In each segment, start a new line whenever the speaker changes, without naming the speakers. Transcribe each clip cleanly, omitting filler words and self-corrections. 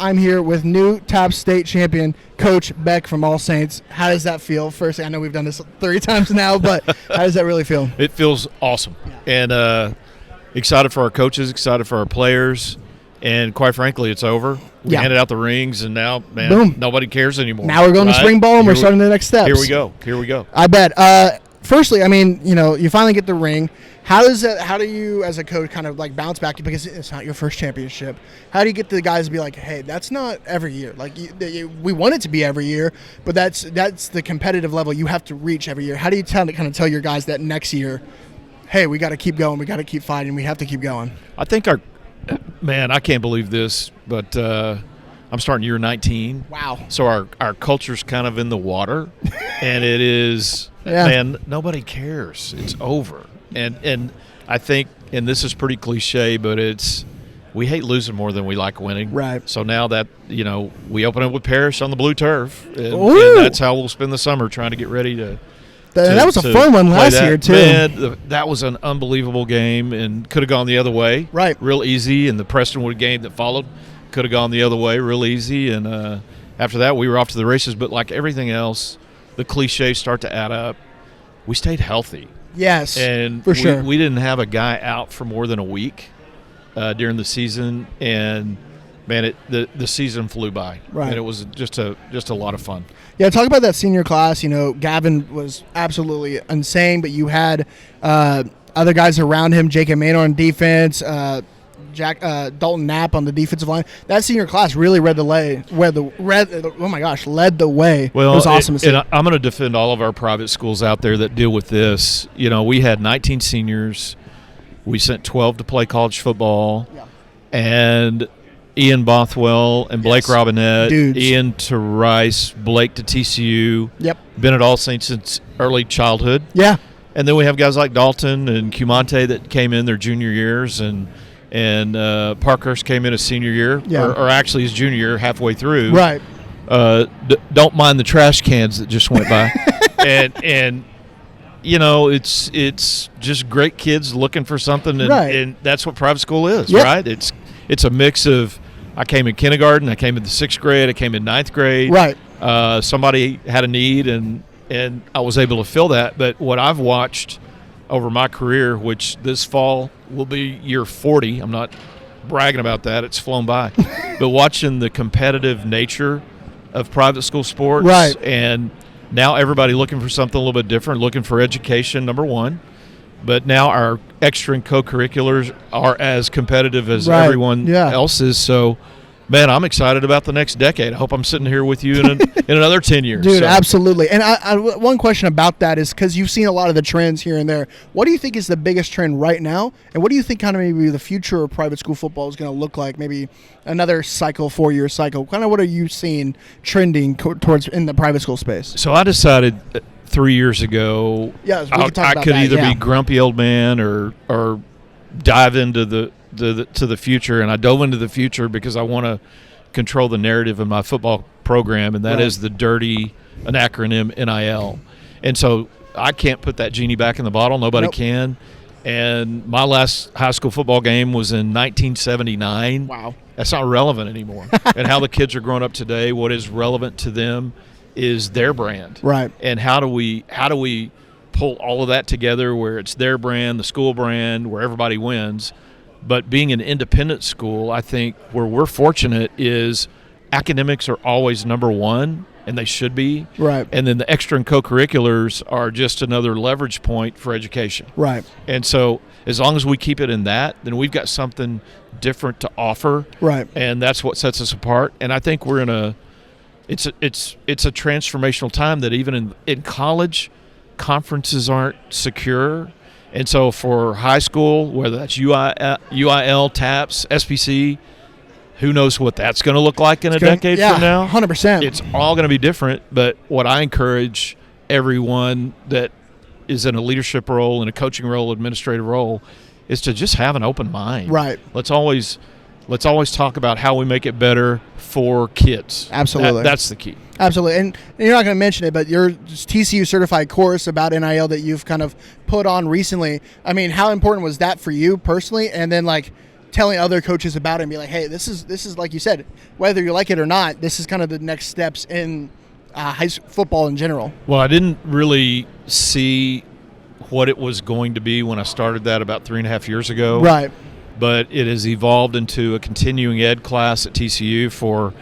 I'm here with new TAPPS state champion, Coach Beck from All Saints. How does that feel? First, I know we've done this 3 times now, but how does that really feel?
It feels awesome. And excited for our coaches, excited for our players, and quite frankly, it's over. We handed out the rings, and now, man, boom, nobody cares anymore.
Now we're going to spring ball, and we're starting the next steps.
Here we go.
I bet. Firstly, I mean, you finally get the ring. How do you, as a coach, kind of like bounce back because it's not your first championship? How do you get the guys to be like, hey, that's not every year. Like we want it to be every year, but that's the competitive level you have to reach every year. How do you kind of tell your guys that next year, hey, we got to keep going, we got to keep fighting, we have to keep going?
I think I can't believe this, but I'm starting year 19.
Wow.
So our culture's kind of in the water, and it is, man, nobody cares. It's over. And I think, and this is pretty cliche, but we hate losing more than we like winning.
Right.
So now that, we open up with Parrish on the blue turf, and that's how we'll spend the summer trying to get ready to
that was a fun one last year, too.
Man, that was an unbelievable game and could have gone the other way.
Right.
Real easy. And the Prestonwood game that followed could have gone the other way real easy. And after that, we were off to the races. But like everything else, the cliches start to add up. We stayed healthy.
Yes,
and
for sure.
We didn't have a guy out for more than a week during the season. And, man, the season flew by.
Right.
And it was just a lot of fun.
Yeah, talk about that senior class. Gavin was absolutely insane, but you had other guys around him, Jacob Maynor on defense, Dalton Knapp on the defensive line. That senior class really led the way. Well, it was awesome to see.
And I'm going to defend all of our private schools out there that deal with this. We had 19 seniors. We sent 12 to play college football.
Yeah.
And Ian Bothwell and Blake Robinette,
Dudes.
Ian to Rice, Blake to TCU.
Yep.
Been at All Saints since early childhood.
Yeah.
And then we have guys like Dalton and Cumante that came in their junior years, and Parkhurst came in his senior year, or actually his junior year, halfway through.
Right.
Don't mind the trash cans that just went by. and it's just great kids looking for something, and that's what private school is, right? It's a mix of, I came in kindergarten, I came in the 6th grade, I came in 9th grade.
Right.
Somebody had a need, and I was able to fill that. But what I've watched over my career, which this fall will be year 40, I'm not bragging about that, it's flown by, but watching the competitive nature of private school sports, and now everybody looking for something a little bit different, looking for education, number one. But now our extra and co-curriculars are as competitive as everyone else is. So, man, I'm excited about the next decade. I hope I'm sitting here with you in another 10 years.
Dude, absolutely. And I one question about that is, because you've seen a lot of the trends here and there, what do you think is the biggest trend right now? And what do you think kind of maybe the future of private school football is going to look like? Maybe another cycle, 4-year cycle. Kind of what are you seeing trending towards in the private school space?
So I decided 3 years ago I could either be grumpy old man or dive into the future, and I dove into the future because I want to control the narrative of my football program, and that is the dirty, an acronym, NIL. And so I can't put that genie back in the bottle. Nobody can. And my last high school football game was in 1979.
Wow.
That's not relevant anymore. And how the kids are growing up today, what is relevant to them is their brand.
Right.
And how do we pull all of that together where it's their brand, the school brand, where everybody wins? But being an independent school, I think where we're fortunate is academics are always number one, and they should be.
Right.
And then the extra and co-curriculars are just another leverage point for education.
Right.
And so as long as we keep it in that, then we've got something different to offer.
Right.
And that's what sets us apart. And I think we're in it's a transformational time that even in college, conferences aren't secure. And so for high school, whether that's UIL, TAPPS, SPC, who knows what that's going to look like in a decade from now?
100%.
It's all going to be different. But what I encourage everyone that is in a leadership role, in a coaching role, administrative role, is to just have an open mind.
Right.
Let's always talk about how we make it better for kids.
Absolutely.
That's the key.
Absolutely. And you're not going to mention it, but your TCU certified course about NIL that you've kind of put on recently, I mean, how important was that for you personally? And then, like, telling other coaches about it and be like, hey, this is like you said, whether you like it or not, this is kind of the next steps in high school football in general.
Well, I didn't really see what it was going to be when I started that about 3.5 years ago.
Right.
But it has evolved into a continuing ed class at TCU for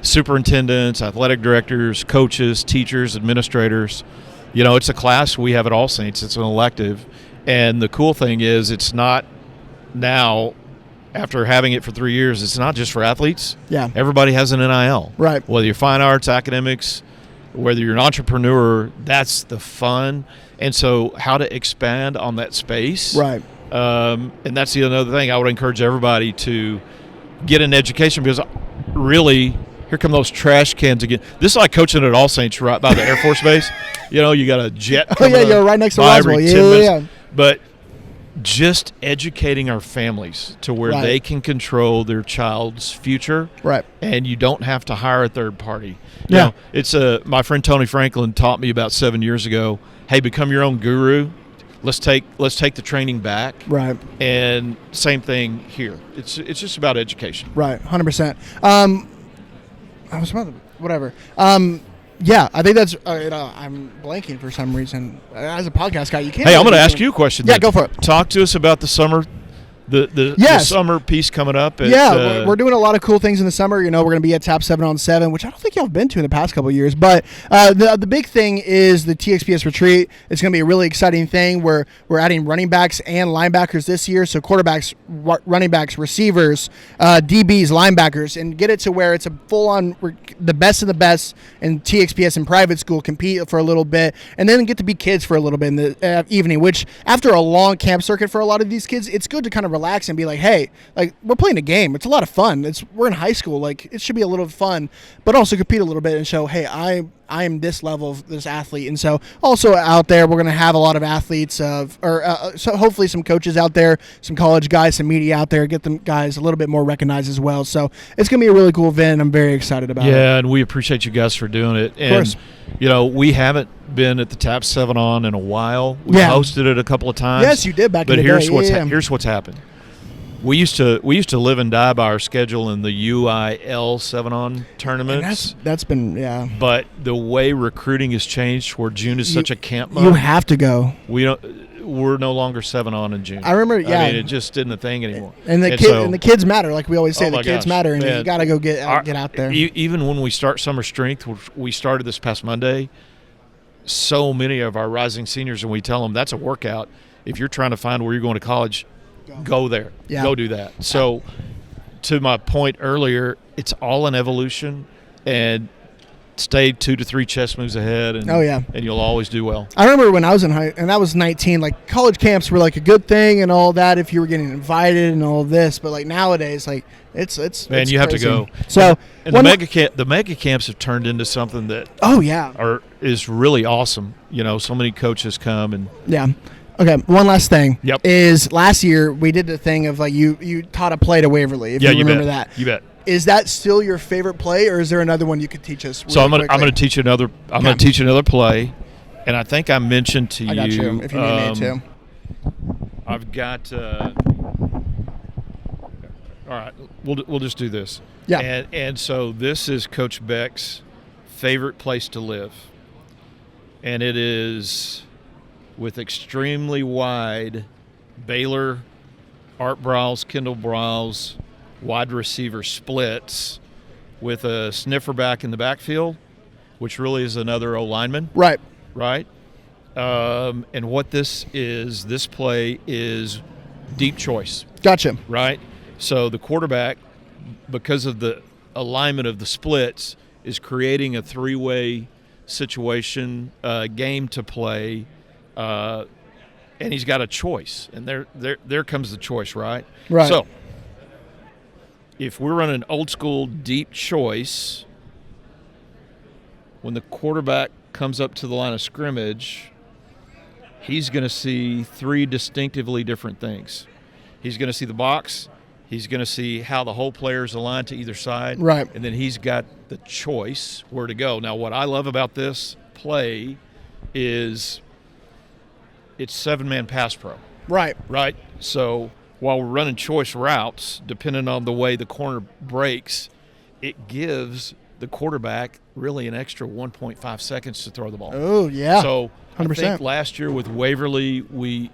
superintendents, athletic directors, coaches, teachers, administrators. It's a class we have at All Saints. It's an elective. And the cool thing is it's not now, after having it for 3 years, it's not just for athletes.
Yeah.
Everybody has an NIL.
Right.
Whether you're fine arts, academics, whether you're an entrepreneur, that's the fun. And so how to expand on that space.
Right.
And that's the other thing. I would encourage everybody to get an education, because really, here come those trash cans again. This is like coaching at All Saints right by the Air Force Base. You got a jet coming
you're right next to
by
Roswell.
every
Yeah,
10 minutes.
yeah.
But just educating our families to where
Right.
they can control their child's future.
Right.
And you don't have to hire a third party.
Yeah.
It's my friend Tony Franklin taught me about 7 years ago, hey, become your own guru. Let's take the training back.
Right.
And same thing here. It's just about education.
Right. 100%. I was about to, whatever. Yeah, I think that's. I'm blanking for some reason. As a podcast guy, you can't.
Hey, I'm going to ask you a question.
Yeah,
then.
go for it.
Talk to us about the summer, the
Yes.
summer piece coming up.
We're doing a lot of cool things in the summer. We're going to be at TAP 7-on-7, which I don't think y'all have been to in the past couple of years. But the big thing is the TXPS retreat. It's going to be a really exciting thing. We're adding running backs and linebackers this year. So quarterbacks, running backs, receivers, DBs, linebackers, and get it to where it's a full-on the best of the best in TXPS and private school compete for a little bit, and then get to be kids for a little bit in the evening, which after a long camp circuit for a lot of these kids, it's good to kind of relax and be like, hey, like, we're playing a game. It's a lot of fun. We're in high school. Like, it should be a little fun, but also compete a little bit and show, hey, I am this level of this athlete. And so also out there, we're going to have a lot of athletes so hopefully some coaches out there, some college guys, some media out there, get them guys a little bit more recognized as well. So it's going to be a really cool event. I'm very excited about it.
Yeah, and we appreciate you guys for doing it. And,
of course.
We haven't been at the TAP 7 on in a while. We hosted it a couple of times.
Yes, you did back in the day.
But here's what's happened. We used to live and die by our schedule in the UIL 7-on tournaments.
And that's been, yeah.
But the way recruiting has changed, where June is such a camp month,
you have to go.
We're no longer 7-on in June.
I remember, yeah.
I mean, it just isn't a thing anymore.
And the kids matter, like we always say. The kids matter, and you got to go get out there.
Even when we start summer strength, which we started this past Monday, so many of our rising seniors, and we tell them that's a workout. If you're trying to find where you're going to college, go there.
Yeah.
Go do that. So to my point earlier, it's all an evolution, and stay 2 to 3 chess moves ahead, and and you'll always do well.
I remember when I was in high, and I was 19, like, college camps were like a good thing and all that if you were getting invited and all this, but like nowadays, like it's
man, you have to go.
So
and the mega camps have turned into something that is really awesome. So many coaches come and
Okay, one last thing.
Yep.
Is last year we did the thing of like you taught a play to Waverly. If you remember that.
You bet.
Is that still your favorite play, or is there another one you could teach us?
So I'm going to teach another. I'm going to teach another play, and I think I mentioned to you.
I got you. If you need me to.
I've got. All right, we'll just do this.
Yeah.
And so this is Coach Beck's favorite place to live, and it is with extremely wide Baylor, Art Briles, Kendall Briles, wide receiver splits with a sniffer back in the backfield, which really is another O-lineman.
Right.
And what this play is deep choice.
Gotcha.
Right? So the quarterback, because of the alignment of the splits, is creating a three-way situation, game to play, and he's got a choice. And there comes the choice, right?
Right.
So if we're running old school deep choice, when the quarterback comes up to the line of scrimmage, he's going to see 3 distinctively different things. He's going to see the box. He's going to see how the whole player's aligned to either side.
Right.
And then he's got the choice where to go. Now, what I love about this play is it's 7-man pass pro.
Right.
So while we're running choice routes, depending on the way the corner breaks, it gives the quarterback really an extra 1.5 seconds to throw the ball.
Oh, yeah.
So
100%.
I think last year with Waverly, we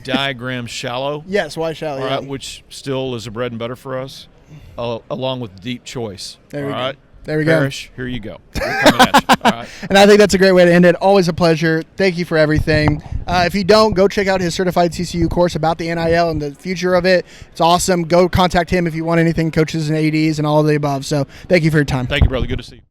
diagrammed shallow.
Yes, wide shallow,
All
yeah.
right, which still is a bread and butter for us, along with deep choice.
There we
all
go.
right?
There we
Parrish, here you go. We're coming at you. All right.
And I think that's a great way to end it. Always a pleasure. Thank you for everything. If you don't, go check out his certified CCU course about the NIL and the future of it. It's awesome. Go contact him if you want anything, coaches and ADs and all of the above. So thank you for your time.
Thank you, brother. Good to see you.